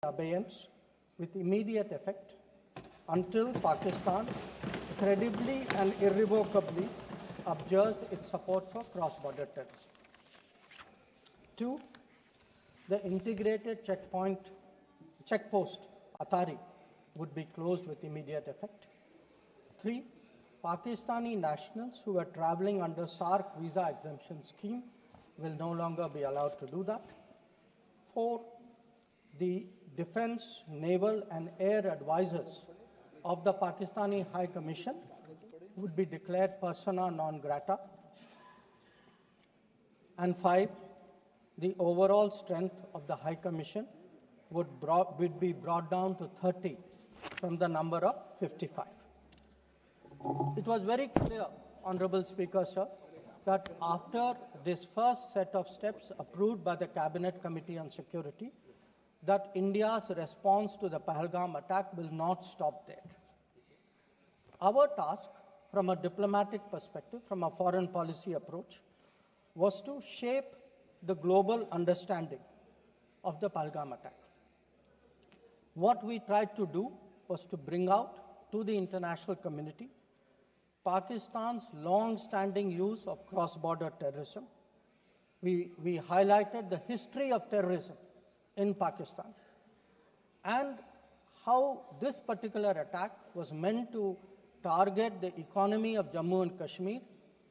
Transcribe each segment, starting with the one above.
abeyance with immediate effect until Pakistan credibly and irrevocably abjures its support for cross-border terrorism. 2. The integrated checkpost Atari would be closed with immediate effect. 3. Pakistani nationals who were traveling under SARC visa exemption scheme will no longer be allowed to do that. 4. The defense, naval and air advisors of the Pakistani High Commission would be declared persona non grata. And 5. The overall strength of the High Commission would be brought down to 30 from the number of 55. It was very clear, Honorable Speaker, sir, that after this first set of steps approved by the Cabinet Committee on Security, that India's response to the Pahalgam attack will not stop there. Our task, from a diplomatic perspective, from a foreign policy approach, was to shape the global understanding of the Pahalgam attack. What we tried to do was to bring out to the international community Pakistan's long-standing use of cross-border terrorism. We highlighted the history of terrorism in Pakistan and how this particular attack was meant to target the economy of Jammu and Kashmir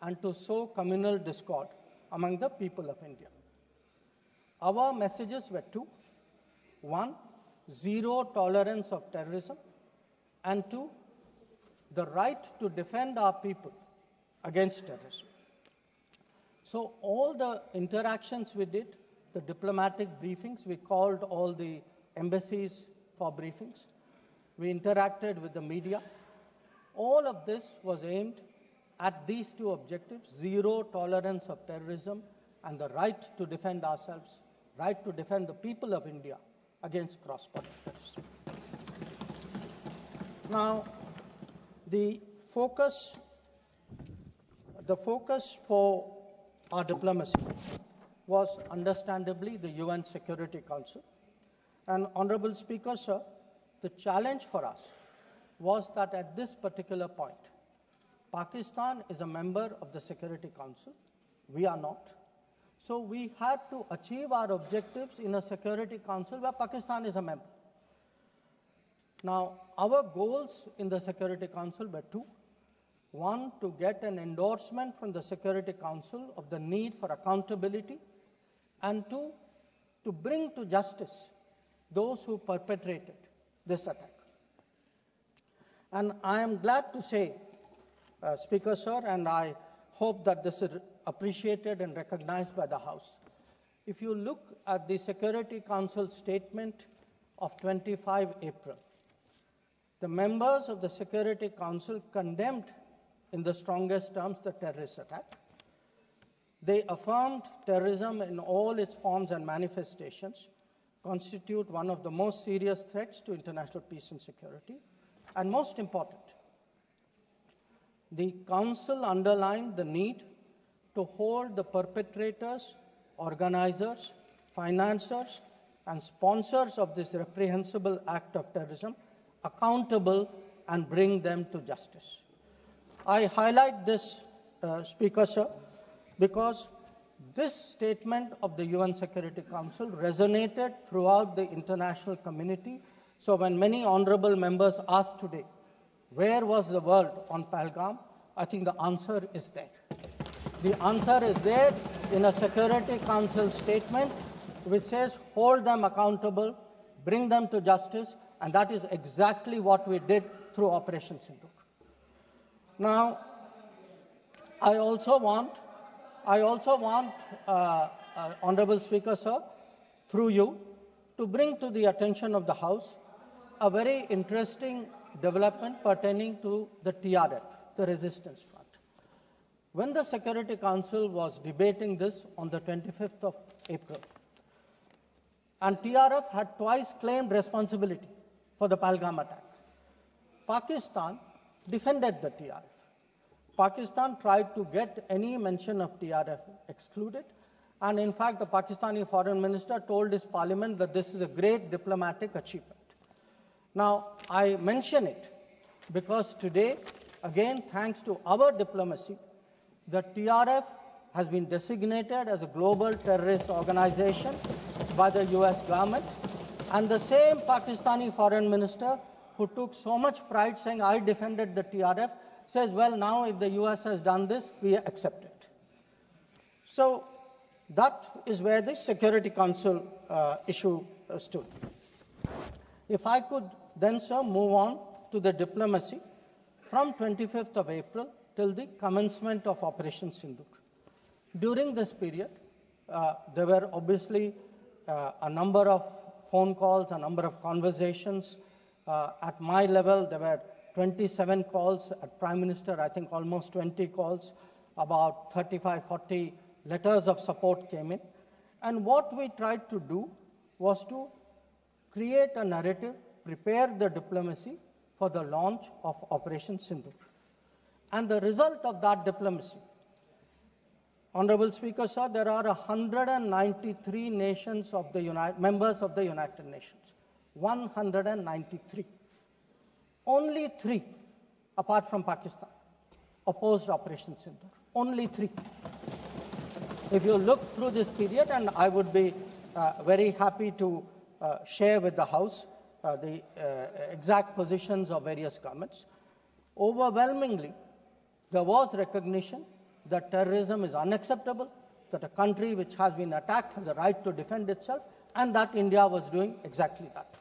and to sow communal discord among the people of India. Our messages were two. 1, zero tolerance of terrorism, and 2, the right to defend our people against terrorism. So all the interactions we did, the diplomatic briefings, we called all the embassies for briefings. We interacted with the media. All of this was aimed at these two objectives: zero tolerance of terrorism and the right to defend ourselves, right to defend the people of India against cross-border terrorism. Now, the focus for our diplomacy was understandably the UN Security Council. And Honorable Speaker, sir, the challenge for us was that at this particular point, Pakistan is a member of the Security Council. We are not. So we had to achieve our objectives in a Security Council where Pakistan is a member. Now, our goals in the Security Council were two. 1, to get an endorsement from the Security Council of the need for accountability, and 2, to bring to justice those who perpetrated this attack. And I am glad to say, Speaker, sir, and I hope that this is appreciated and recognized by the House. If you look at the Security Council statement of 25 April, the members of the Security Council condemned in the strongest terms the terrorist attack. They affirmed terrorism in all its forms and manifestations constitute one of the most serious threats to international peace and security. And most important, the Council underlined the need to hold the perpetrators, organizers, financiers, and sponsors of this reprehensible act of terrorism accountable and bring them to justice. I highlight this, Speaker, sir, because this statement of the UN Security Council resonated throughout the international community. So when many honorable members asked today, where was the world on Pahalgam? I think the answer is there. The answer is there in a Security Council statement which says hold them accountable, bring them to justice, and that is exactly what we did through Operation Sindoor. Now, I also want, Honorable Speaker, sir, through you, to bring to the attention of the House a very interesting development pertaining to the TRF, the Resistance Front. When the Security Council was debating this on the 25th of April, and TRF had twice claimed responsibility for the Pahalgam attack, Pakistan defended the TRF. Pakistan tried to get any mention of TRF excluded, And in fact, the Pakistani foreign minister told his parliament that this is a great diplomatic achievement. Now, I mention it because today, again, thanks to our diplomacy, the TRF has been designated as a global terrorist organization by the US government. And the same Pakistani foreign minister who took so much pride saying, I defended the TRF, says, well, now if the US has done this, we accept it. So that is where the Security Council issue stood. If I could then, sir, move on to the diplomacy from 25th of April till the commencement of Operation Sindoor. During this period, there were obviously a number of phone calls, a number of conversations. At my level, there were 27 calls. At Prime Minister, I think almost 20 calls. About 35, 40 letters of support came in. And what we tried to do was to create a narrative, prepare the diplomacy for the launch of Operation Sindoor. And the result of that diplomacy, Honorable Speaker, sir, there are 193 nations of the members of the United Nations. 193. Only 3, apart from Pakistan, opposed Operation Sindoor. Only 3. If you look through this period, and I would be very happy to share with the House the exact positions of various governments, overwhelmingly, there was recognition that terrorism is unacceptable, that a country which has been attacked has a right to defend itself, and that India was doing exactly that.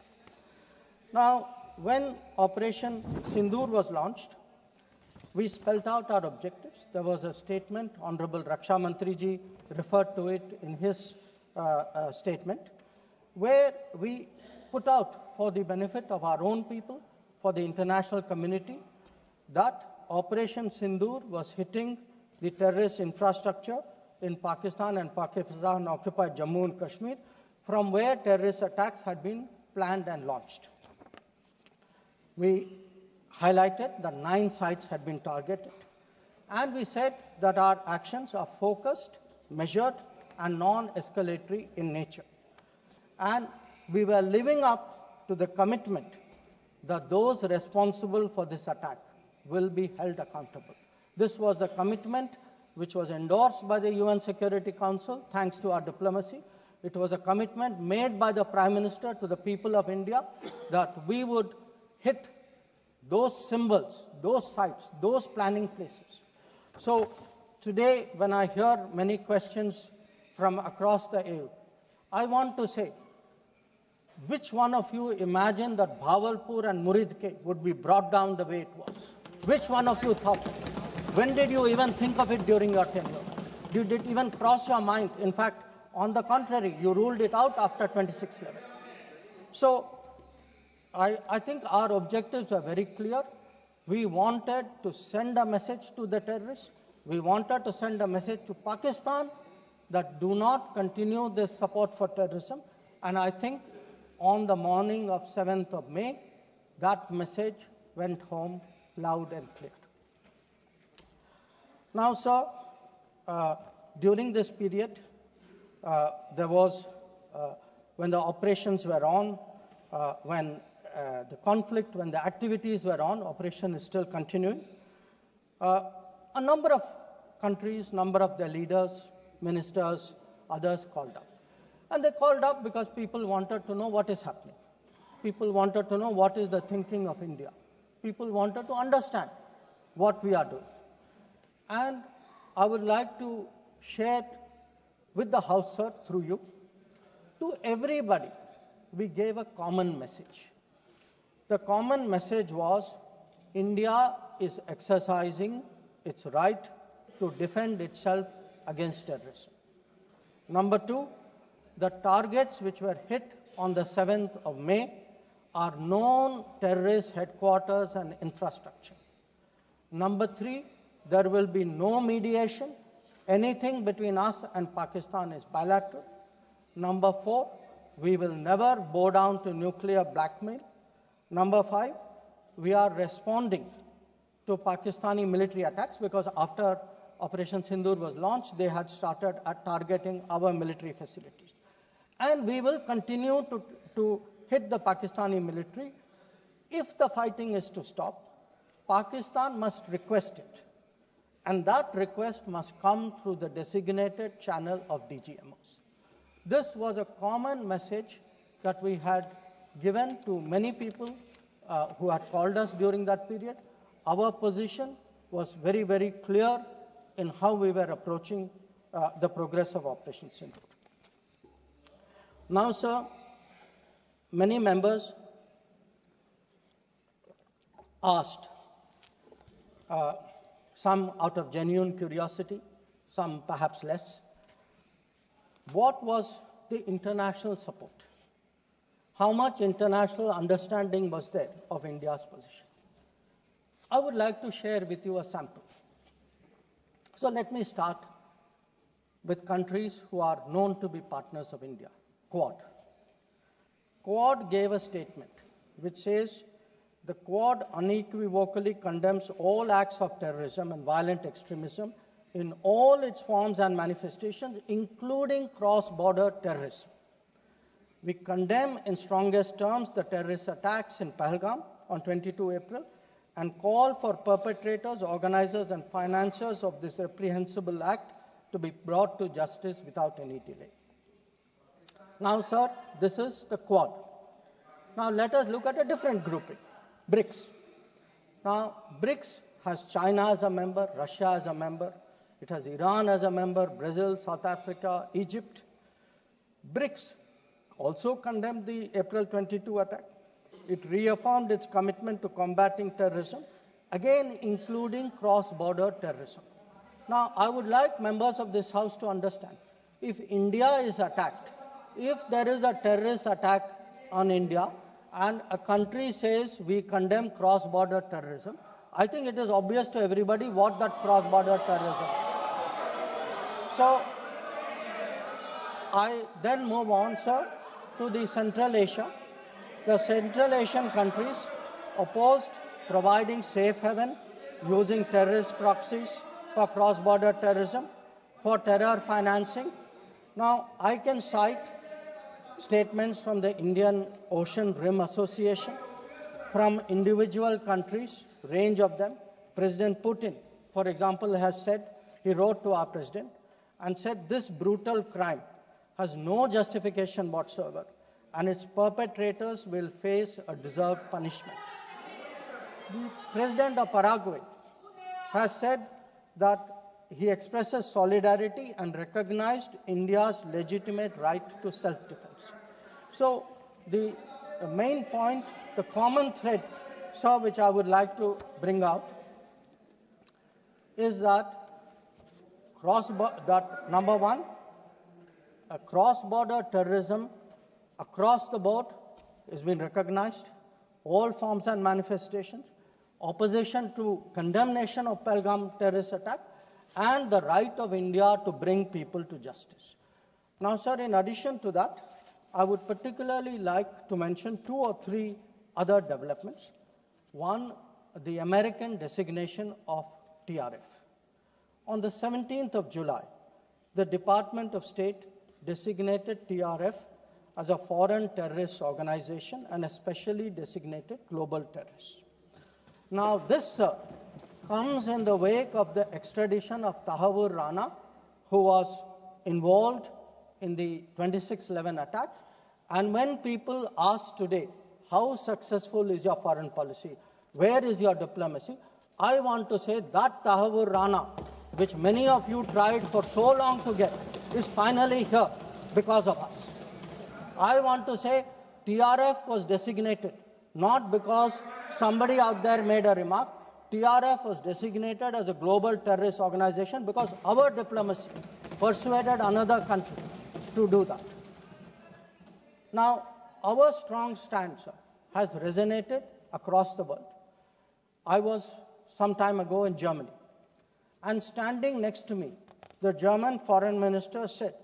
Now, when Operation Sindoor was launched, we spelled out our objectives. There was a statement, Honorable Raksha Mantri ji referred to it in his statement, where we put out for the benefit of our own people, for the international community, that Operation Sindoor was hitting the terrorist infrastructure in Pakistan and Pakistan-occupied Jammu and Kashmir, from where terrorist attacks had been planned and launched. We highlighted that 9 sites had been targeted, and we said that our actions are focused, measured, and non-escalatory in nature. And we were living up to the commitment that those responsible for this attack will be held accountable. This was a commitment which was endorsed by the UN Security Council, thanks to our diplomacy. It was a commitment made by the Prime Minister to the people of India that we would hit those symbols, those sites, those planning places. So today, when I hear many questions from across the aisle, I want to say, which one of you imagined that Bhavalpur and Muridke would be brought down the way it was? Which one of you thought? When did you even think of it during your tenure? Did it even cross your mind? In fact, on the contrary, you ruled it out after 26/11. So I think our objectives are very clear. We wanted to send a message to the terrorists. We wanted to send a message to Pakistan that do not continue this support for terrorism. And I think on the morning of 7th of May, that message went home loud and clear. Now, sir, during this period, there was, when the operations were on, when the conflict, when the activities were on, operation is still continuing. A number of countries, number of their leaders, ministers, others called up. And they called up because people wanted to know what is happening. People wanted to know what is the thinking of India. People wanted to understand what we are doing. And I would like to share with the House, sir, through you, to everybody, we gave a common message. The common message was India is exercising its right to defend itself against terrorism. Number 2, the targets which were hit on the 7th of May are known terrorist headquarters and infrastructure. Number 3, there will be no mediation. Anything between us and Pakistan is bilateral. Number 4, we will never bow down to nuclear blackmail. Number 5, we are responding to Pakistani military attacks because after Operation Sindoor was launched, they had started targeting our military facilities. And we will continue to hit the Pakistani military. If the fighting is to stop, Pakistan must request it. And that request must come through the designated channel of DGMOs. This was a common message that we had given to many people who had called us during that period. Our position was very, very clear in how we were approaching the progress of Operation Sindoor. Now, sir, many members asked, some out of genuine curiosity, some perhaps less, what was the international support? How much international understanding was there of India's position? I would like to share with you a sample. So let me start with countries who are known to be partners of India. Quad. Quad gave a statement which says, the Quad unequivocally condemns all acts of terrorism and violent extremism in all its forms and manifestations, including cross-border terrorism. We condemn in strongest terms the terrorist attacks in Pahalgam on 22 April and call for perpetrators, organizers, and financiers of this reprehensible act to be brought to justice without any delay. Now, sir, this is the Quad. Now, let us look at a different grouping, BRICS. Now, BRICS has China as a member, Russia as a member, it has Iran as a member, Brazil, South Africa, Egypt. BRICS also condemned the April 22 attack. It reaffirmed its commitment to combating terrorism, again including cross-border terrorism. Now, I would like members of this House to understand, if India is attacked, if there is a terrorist attack on India and a country says we condemn cross-border terrorism, I think it is obvious to everybody what that cross-border terrorism is. So, I then move on, sir, to the Central Asia. The Central Asian countries opposed providing safe haven using terrorist proxies for cross-border terrorism, for terror financing. Now, I can cite statements from the Indian Ocean Rim Association, from individual countries, range of them. President Putin, for example, has said, he wrote to our president and said, this brutal crime has no justification whatsoever, and its perpetrators will face a deserved punishment. The President of Paraguay has said that he expresses solidarity and recognized India's legitimate right to self-defense. So the main point, the common thread, sir, which I would like to bring out is that number one, cross-border terrorism across the board has been recognized, all forms and manifestations, opposition to condemnation of Pahalgam terrorist attack, and the right of India to bring people to justice. Now, sir, in addition to that, I would particularly like to mention 2 or 3 other developments. One, the American designation of TRF. On the 17th of July, the Department of State designated TRF as a foreign terrorist organization and a specially designated global terrorist. Now, this comes in the wake of the extradition of Tahawur Rana, who was involved in the 26/11 attack. And when people ask today, how successful is your foreign policy? Where is your diplomacy? I want to say that Tahawur Rana, which many of you tried for so long to get, is finally here because of us. I want to say TRF was designated not because somebody out there made a remark. TRF was designated as a global terrorist organization because our diplomacy persuaded another country to do that. Now, our strong stance has resonated across the world. I was some time ago in Germany, and standing next to me, the German foreign minister said,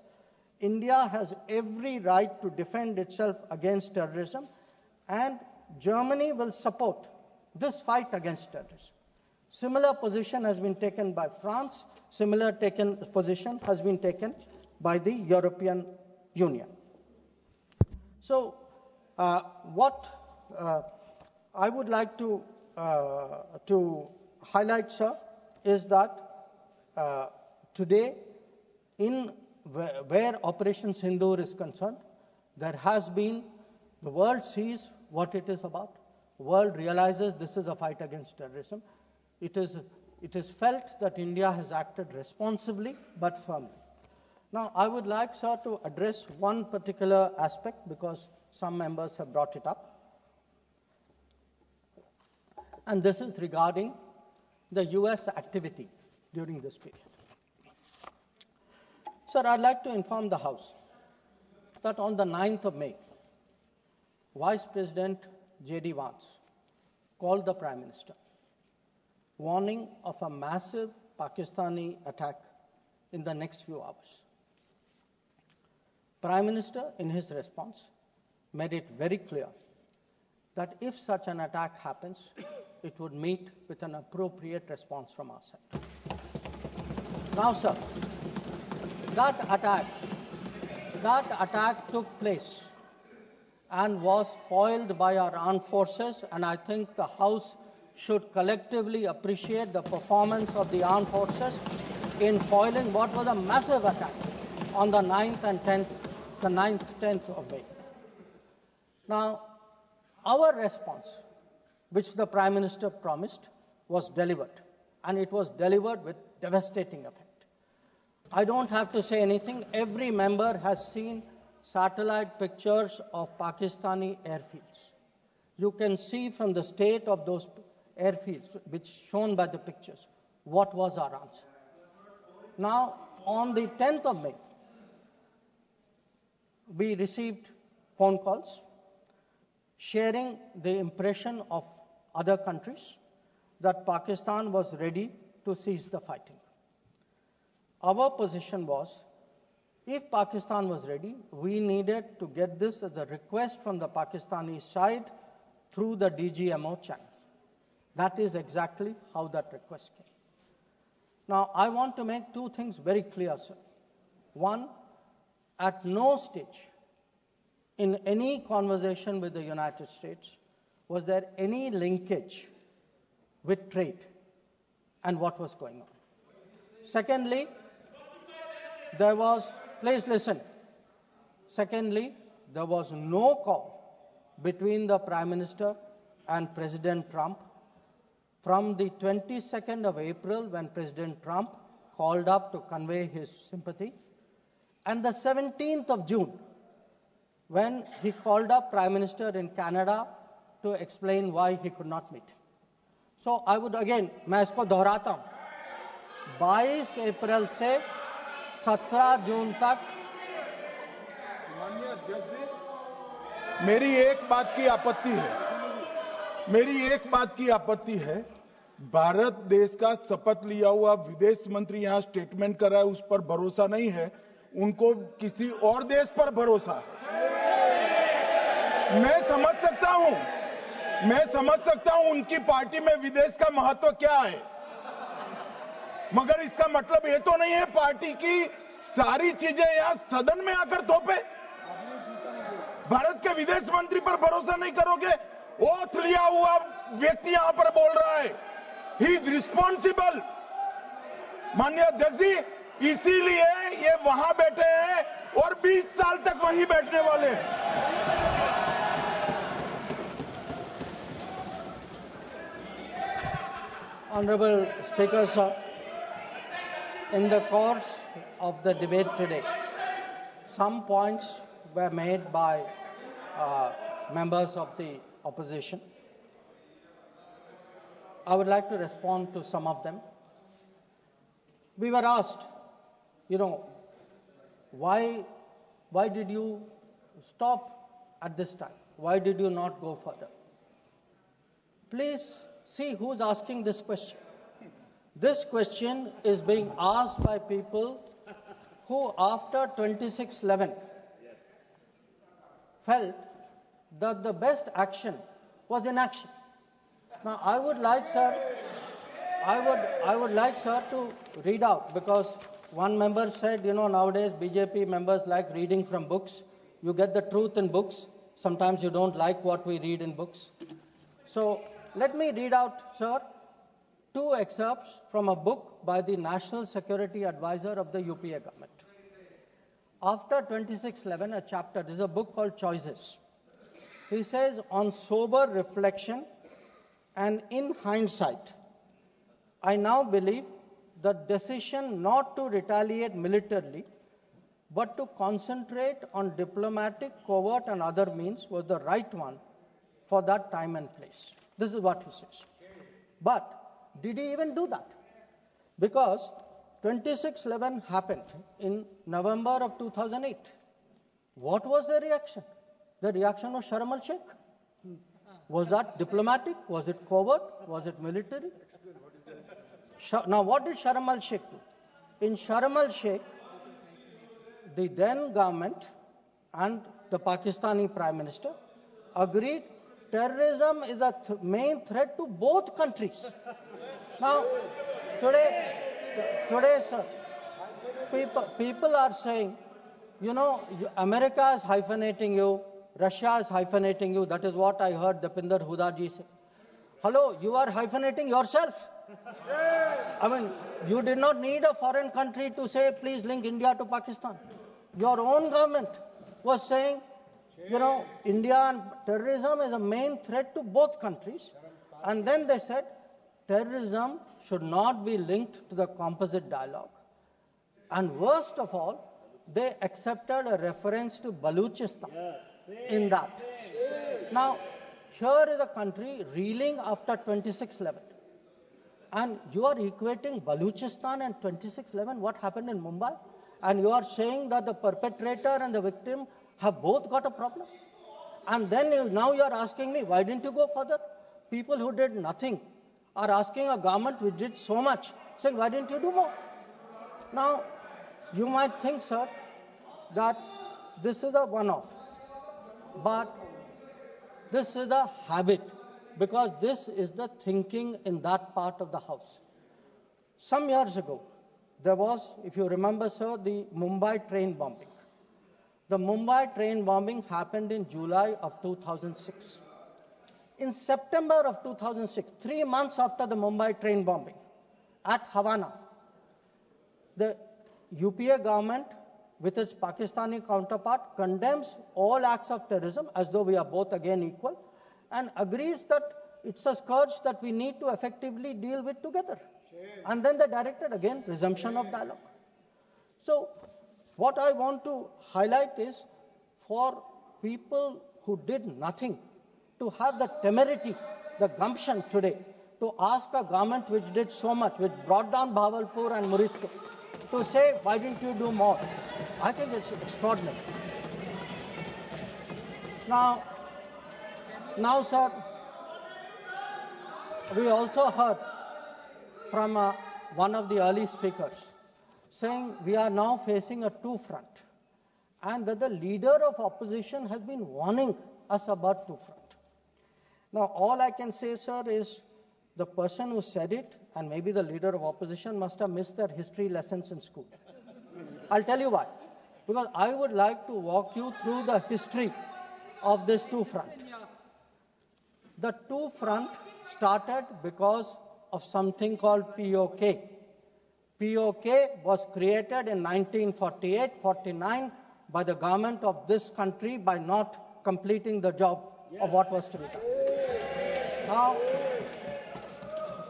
India has every right to defend itself against terrorism, and Germany will support this fight against terrorism. Similar position has been taken by France. Similar position has been taken by the European Union. So, what I would like to highlight, sir, is that today, where Operation Sindoor is concerned, there has been, the world sees what it is about. The world realizes this is a fight against terrorism. It is felt that India has acted responsibly but firmly. Now, I would like, sir, to address one particular aspect because some members have brought it up. And this is regarding the US activity during this period. Sir, I'd like to inform the House that on the 9th of May, Vice President J.D. Vance called the Prime Minister, warning of a massive Pakistani attack in the next few hours. Prime Minister, in his response, made it very clear that if such an attack happens, it would meet with an appropriate response from our side. Now, sir, that attack took place and was foiled by our armed forces, and I think the House should collectively appreciate the performance of the armed forces in foiling what was a massive attack on the 9th and 10th of May. Now, our response, which the Prime Minister promised, was delivered, and it was delivered with devastating effect. I don't have to say anything. Every member has seen satellite pictures of Pakistani airfields. You can see from the state of those airfields, which shown by the pictures, what was our answer. Now, on the 10th of May, we received phone calls sharing the impression of other countries that Pakistan was ready to cease the fighting. Our position was, if Pakistan was ready, we needed to get this as a request from the Pakistani side through the DGMO channel. That is exactly how that request came. Now, I want to make two things very clear, sir. One, at no stage in any conversation with the United States was there any linkage with trade and what was going on. Secondly, there was, please listen. Secondly, there was no call between the Prime Minister and President Trump from the 22nd of April, when President Trump called up to convey his sympathy, and the 17th of June, when he called up Prime Minister in Canada to explain why he could not meet. So I would again, मैं इसको दोहराता हूँ, 22 अप्रैल से 17 जून तक। माननीय अध्यक्ष जी, मेरी एक बात की आपत्ति है, भारत देश का शपथ लिया हुआ विदेश मंत्री यहाँ स्टेटमेंट कर रहा है, उस पर भरोसा नहीं है, उनको किसी और देश पर भरोसा है। मैं समझ सकता हूं उनकी पार्टी में विदेश का महत्व क्या है, मगर इसका मतलब ये तो नहीं है पार्टी की सारी चीजें यहां सदन में आकर थोपे। भारत के विदेश मंत्री पर भरोसा नहीं करोगे? ओथ लिया हुआ व्यक्ति यहां पर बोल रहा है, ही इज रिस्पॉन्सिबल। माननीय अध्यक्ष जी, इसीलिए ये वहां बैठे हैं और 20 साल तक वहीं बैठने वाले हैं। Honorable Speaker, sir, in the course of the debate today, some points were made by members of the opposition. I would like to respond to some of them. We were asked, why did you stop at this time? Why did you not go further? Please see who's asking this question. This question is being asked by people who, after 26/11, felt that the best action was inaction. Now, I would like, sir, I would like, sir, to read out, because one member said, nowadays BJP members like reading from books. You get the truth in books. Sometimes you don't like what we read in books. So let me read out, sir, two excerpts from a book by the National Security Advisor of the UPA government. After 2611, a chapter, this is a book called Choices. He says, on sober reflection and in hindsight, I now believe the decision not to retaliate militarily, but to concentrate on diplomatic, covert and other means was the right one for that time and place. This is what he says. But did he even do that? Because 2611 happened in November of 2008. What was the reaction? The reaction was Sharm el-Sheikh. Was that diplomatic? Was it covert? Was it military? Now, what did Sharm el-Sheikh do? In Sharm el-Sheikh, the then government and the Pakistani Prime Minister agreed terrorism is a main threat to both countries. Now, today, sir, people are saying, America is hyphenating you, Russia is hyphenating you. That is what I heard Deepinder Huda ji say. Hello, you are hyphenating yourself. I mean, you did not need a foreign country to say, please link India to Pakistan. Your own government was saying, India and terrorism is a main threat to both countries. And then they said, terrorism should not be linked to the composite dialogue. And worst of all, they accepted a reference to Baluchistan in that. Now, here is a country reeling after 2611. And you are equating Baluchistan and 2611, what happened in Mumbai? And you are saying that the perpetrator and the victim have both got a problem. And then now you are asking me, why didn't you go further? People who did nothing are asking a government which did so much, saying, why didn't you do more? Now, you might think, sir, that this is a one-off. But this is a habit, because this is the thinking in that part of the house. Some years ago, there was, if you remember, sir, the Mumbai train bombing. The Mumbai train bombing happened in July of 2006. In September of 2006, 3 months after the Mumbai train bombing, at Havana, the UPA government, with its Pakistani counterpart, condemns all acts of terrorism as though we are both again equal, and agrees that it's a scourge that we need to effectively deal with together. And then they directed again resumption of dialogue. So what I want to highlight is, for people who did nothing to have the temerity, the gumption today to ask a government which did so much, which brought down Bhavalpur and Muridko, to say, why didn't you do more? I think it's extraordinary. Now, sir, we also heard from one of the early speakers saying we are now facing a two-front, and that the leader of opposition has been warning us about two-front. Now, all I can say, sir, is the person who said it, and maybe the leader of opposition, must have missed their history lessons in school. I'll tell you why. Because I would like to walk you through the history of this two-front. The two-front started because of something called POK. POK was created in 1948-49 by the government of this country by not completing the job of what was to be done. Now,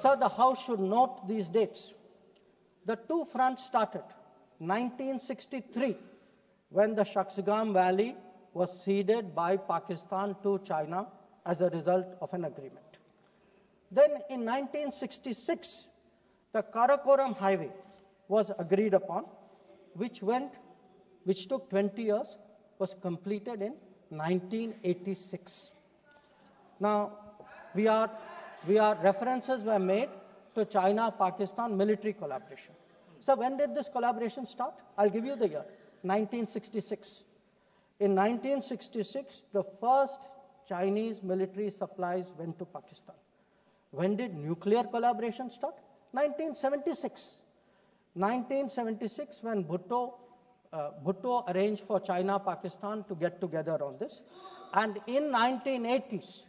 sir, the House should note these dates. The two fronts started 1963, when the Shaksgam Valley was ceded by Pakistan to China as a result of an agreement. Then in 1966, the Karakoram Highway was agreed upon, which took 20 years, was completed in 1986. Now, references were made to China-Pakistan military collaboration. So when did this collaboration start? I'll give you the year, 1966. In 1966, the first Chinese military supplies went to Pakistan. When did nuclear collaboration start? 1976. 1976, when Bhutto arranged for China, Pakistan to get together on this. And in 1980s,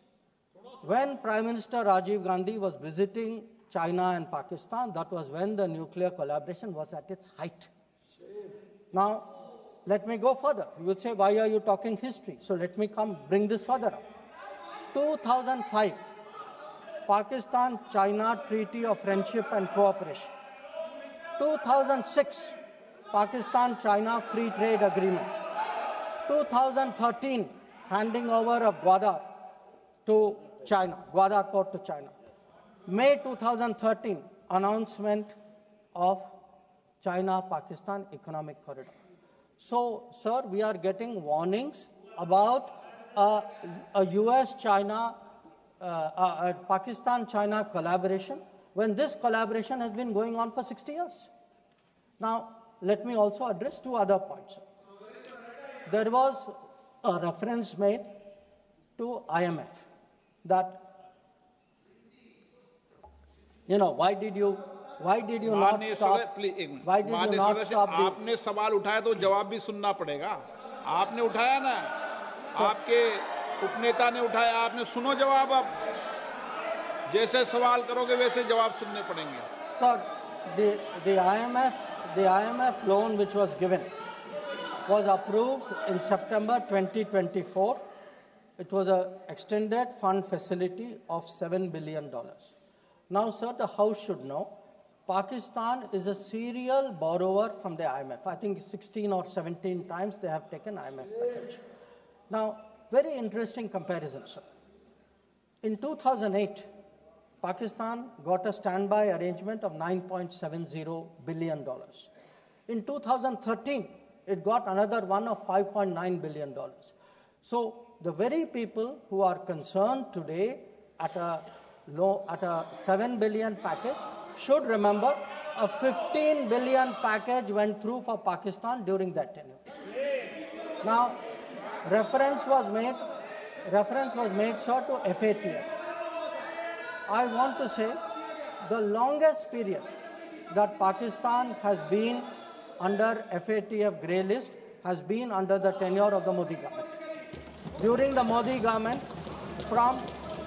when Prime Minister Rajiv Gandhi was visiting China and Pakistan, that was when the nuclear collaboration was at its height. Now, let me go further. You will say, why are you talking history? So let me bring this further up. 2005, Pakistan-China Treaty of Friendship and Cooperation. 2006, Pakistan-China Free Trade Agreement. 2013, handing over of Gwadar to China, Gwadar port to China. May 2013, announcement of China-Pakistan Economic Corridor. So, sir, we are getting warnings about a US-China, Pakistan-China collaboration when this collaboration has been going on for 60 years. Now, let me also address two other points. There was a reference made to IMF that, why did you not stop? Why did you not stop? आपने सवाल उठाया तो जवाब भी सुनना पड़ेगा. आपने उठाया ना, आपके उपनेता ने उठाया, आपने सुनो जवाब. अब जैसे सवाल करोगे वैसे जवाब सुनने पड़ेंगे. Sir, the IMF loan which was given was approved in September 2024. It was an extended fund facility of $7 billion. Now, sir, the House should know, Pakistan is a serial borrower from the IMF. I think 16 or 17 times they have taken IMF package. Now, very interesting comparison, sir. In 2008, Pakistan got a standby arrangement of $9.70 billion. In 2013, it got another one of $5.9 billion. So, the very people who are concerned today at a 7 billion package should remember a 15 billion package went through for Pakistan during that tenure. Now, reference was made, sir, to FATF. I want to say the longest period that Pakistan has been under FATF grey list has been under the tenure of the Modi government. During the Modi government, from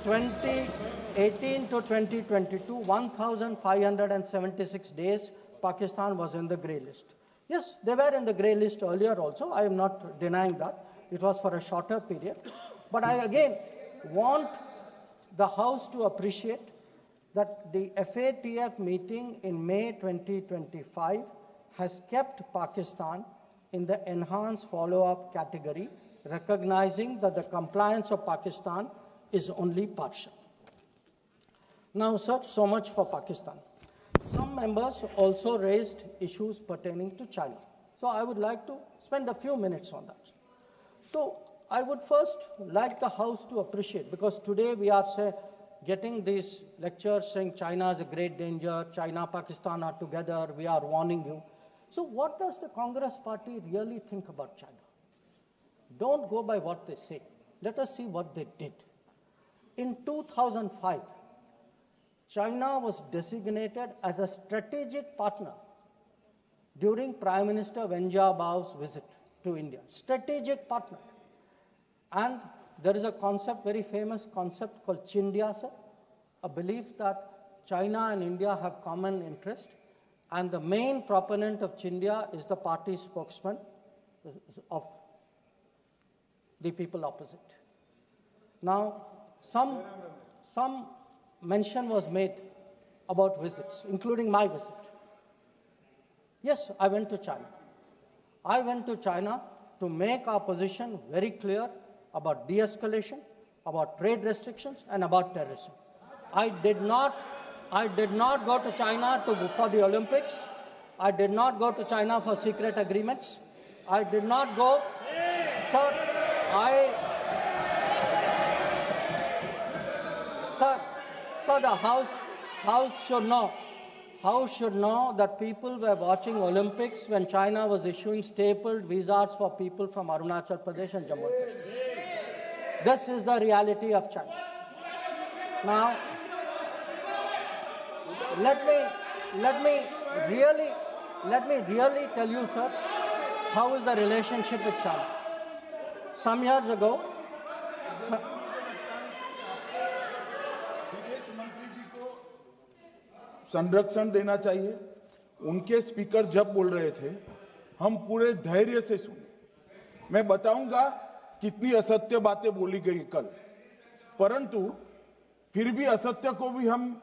2018 to 2022, 1,576 days, Pakistan was in the grey list. Yes, they were in the grey list earlier also. I am not denying that. It was for a shorter period. But I again want the House to appreciate that the FATF meeting in May 2025 has kept Pakistan in the enhanced follow-up category, recognizing that the compliance of Pakistan is only partial. Now, sir, so much for Pakistan. Some members also raised issues pertaining to China. So I would like to spend a few minutes on that. So I would first like the House to appreciate, because today we are getting these lectures saying China is a great danger, China, Pakistan are together, we are warning you. So what does the Congress party really think about China? Don't go by what they say. Let us see what they did. In 2005, China was designated as a strategic partner during Prime Minister Wen Jiabao's visit to India. Strategic partner. And there is a concept, very famous concept called Chindia, sir, a belief that China and India have common interest. And the main proponent of Chindia is the party spokesman of the people opposite. Now, some mention was made about visits, including my visit. Yes, I went to China. I went to China to make our position very clear about de-escalation, about trade restrictions, and about terrorism. I did not go to China for the Olympics. I did not go to China for secret agreements. I did not go, sir. Sir, the House should know. House should know that people were watching Olympics when China was issuing stapled visas for people from Arunachal Pradesh and Jammu and Kashmir. This is the reality of China. Now, let me really tell you, sir, how is the relationship with China. Some years ago, संरक्षण देना चाहिए। उनके speaker जब बोल रहे थे, हम पूरे धैर्य से सुने। मैं बताऊंगा कितनी असत्य बातें बोली गई कल, परंतु फिर भी असत्य को भी हम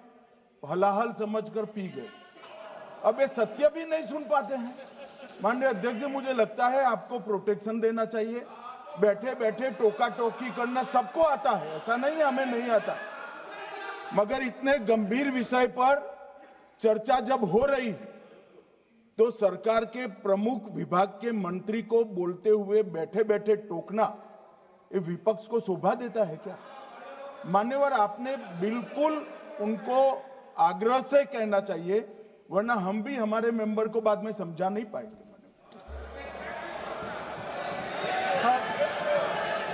हलाहल समझकर पी गए। अब ये सत्य भी नहीं सुन पाते हैं। माननीय अध्यक्ष जी, मुझे लगता है आपको प्रोटेक्शन देना चाहिए। बैठे बैठे टोका टोकी करना सबको आता है, ऐसा नहीं हमें नहीं आता, मगर इतने गंभीर विषय पर चर्चा जब हो रही है तो सरकार के प्रमुख विभाग के मंत्री को बोलते हुए बैठे बैठे टोकना ये विपक्ष को शोभा देता है क्या? मान्यवर, आपने बिल्कुल उनको आग्रह से कहना चाहिए, वरना हम भी हमारे मेंबर को बाद में समझा नहीं पाएंगे।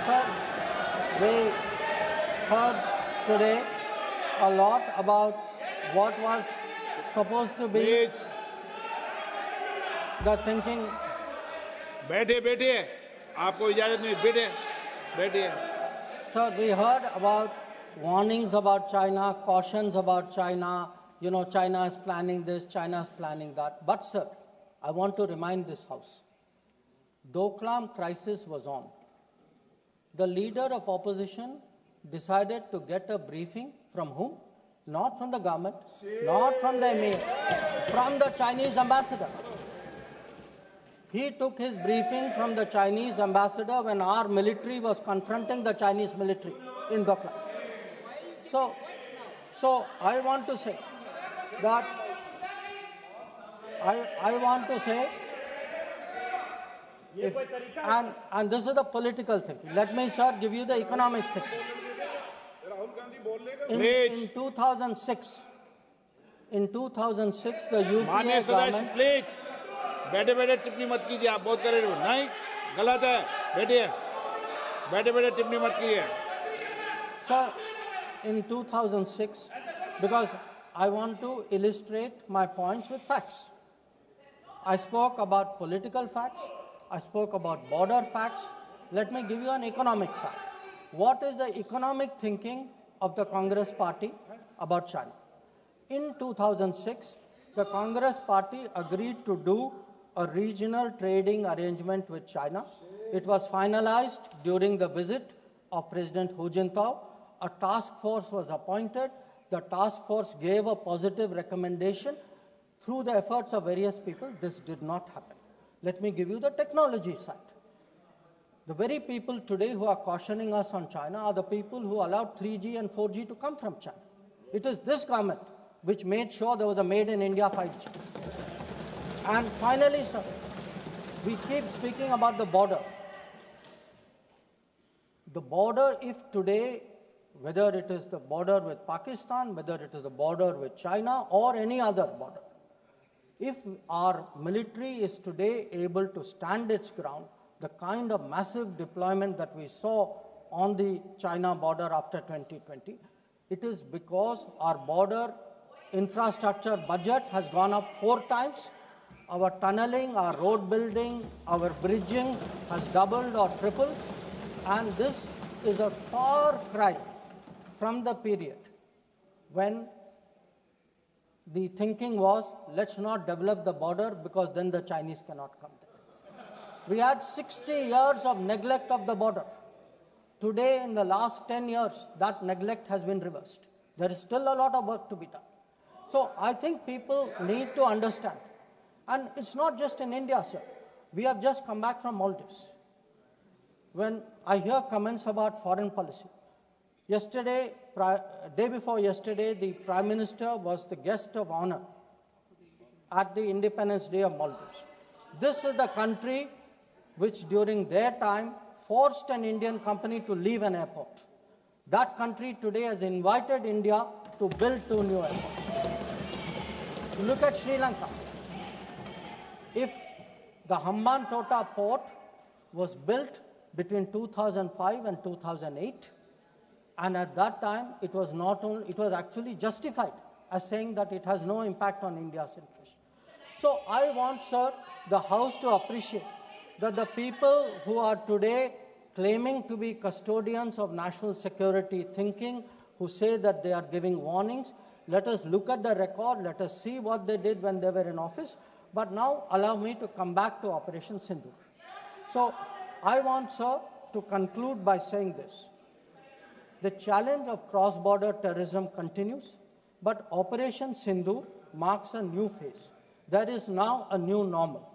Sir, we heard today a lot about what was supposed to be the thinking. बैठे आपको इजाजत नहीं, बैठे। Sir, we heard about warnings about China, cautions about China. You know, China is planning this, China is planning that. But sir, I want to remind this House, Doklam crisis was on. The leader of opposition decided to get a briefing from whom? Not from the government, not from the emir, from the Chinese ambassador. He took his briefing from the Chinese ambassador when our military was confronting the Chinese military in Doklam. So I want to say that I want to say, and this is the political thinking. Let me, sir, give you the economic thinking. In 2006, the UPA government. Please बैठे टिप्पणी मत कीजिए, आप बहुत कर रहे हो, नहीं, गलत है, बैठे टिप्पणी मत कीजिए। Sir, in 2006, because I want to illustrate my points with facts. I spoke about political facts, I spoke about border facts. Let me give you an economic fact. What is the economic thinking of the Congress party about China? In 2006, the Congress party agreed to do a regional trading arrangement with China. It was finalized during the visit of President Hu Jintao. A task force was appointed. The task force gave a positive recommendation. Through the efforts of various people, this did not happen. Let me give you the technology side. The very people today who are cautioning us on China are the people who allowed 3G and 4G to come from China. It is this government which made sure there was a made in India 5G. And finally, sir, we keep speaking about the border. The border, if today, whether it is the border with Pakistan, whether it is the border with China or any other border, if our military is today able to stand its ground, the kind of massive deployment that we saw on the China border after 2020, it is because our border infrastructure budget has gone up 4 times. Our tunneling, our road building, our bridging has doubled or tripled. And this is a far cry from the period when the thinking was, let's not develop the border because then the Chinese cannot come there. We had 60 years of neglect of the border. Today, in the last 10 years, that neglect has been reversed. There is still a lot of work to be done. So I think people need to understand. And it's not just in India, sir. We have just come back from Maldives. When I hear comments about foreign policy, yesterday, day before yesterday, the Prime Minister was the guest of honor at the Independence Day of Maldives. This is the country which during their time forced an Indian company to leave an airport. That country today has invited India to build 2 new airports. Look at Sri Lanka. If the Hambantota port was built between 2005 and 2008, and at that time it was not only, it was actually justified as saying that it has no impact on India's interest. So I want, sir, the House to appreciate that the people who are today claiming to be custodians of national security thinking, who say that they are giving warnings, let us look at the record, let us see what they did when they were in office. But now allow me to come back to Operation Sindoor. So I want, sir, to conclude by saying this. The challenge of cross-border terrorism continues, but Operation Sindoor marks a new phase. There is now a new normal.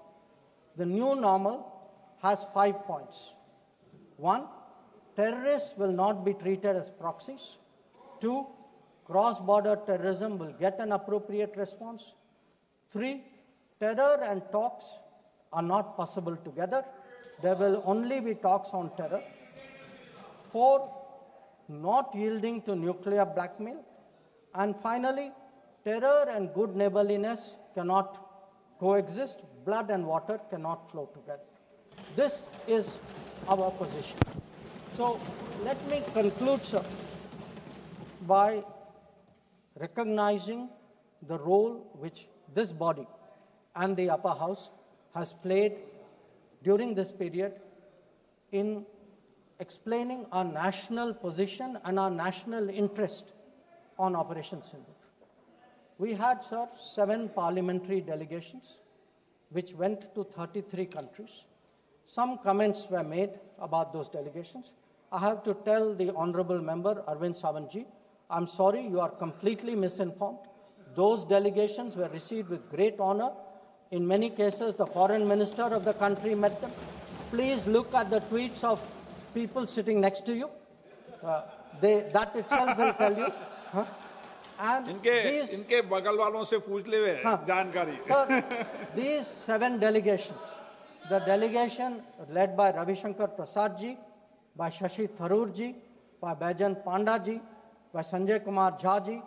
The new normal has 5 points. 1, terrorists will not be treated as proxies. 2, cross-border terrorism will get an appropriate response. 3, terror and talks are not possible together. There will only be talks on terror. 4, not yielding to nuclear blackmail. And finally, terror and good neighborliness cannot coexist. Blood and water cannot flow together. This is our position. So let me conclude, sir, by recognizing the role which this body and the upper house has played during this period in explaining our national position and our national interest on Operation Sindoor. We had, sir, 7 parliamentary delegations which went to 33 countries. Some comments were made about those delegations. I have to tell the honorable member, Arvind Savantji, I'm sorry, you are completely misinformed. Those delegations were received with great honor. In many cases, the foreign minister of the country met them. Please look at the tweets of people sitting next to you. That itself will tell you. And इनके बगल वालों से पूछ ले जानकारी. Sir, these 7 delegations, the delegation led by Jaishankar Prasad ji, by Shashi Tharoor ji, by Baijan Panda ji, by Sanjay Kumar Jha ji,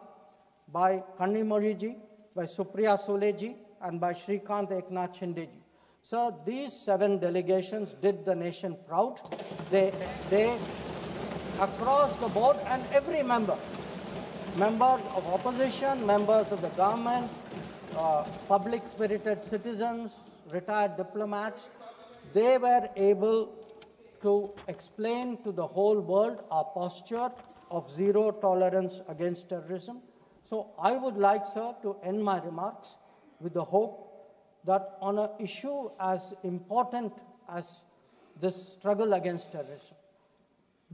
by Kannimori ji, by Supriya Sule ji, and by Shrikant Eknath Shinde ji. Sir, these 7 delegations did the nation proud. They across the board, and every member, members of opposition, members of the government, public-spirited citizens, retired diplomats, they were able to explain to the whole world our posture of zero tolerance against terrorism. So I would like, sir, to end my remarks with the hope that on an issue as important as this struggle against terrorism,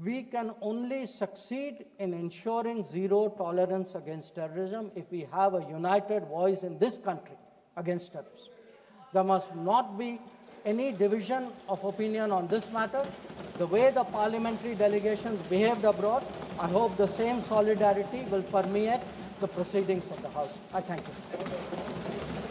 we can only succeed in ensuring zero tolerance against terrorism if we have a united voice in this country against terrorism. There must not be any division of opinion on this matter. The way the parliamentary delegations behaved abroad, I hope the same solidarity will permeate the proceedings of the House. I thank you.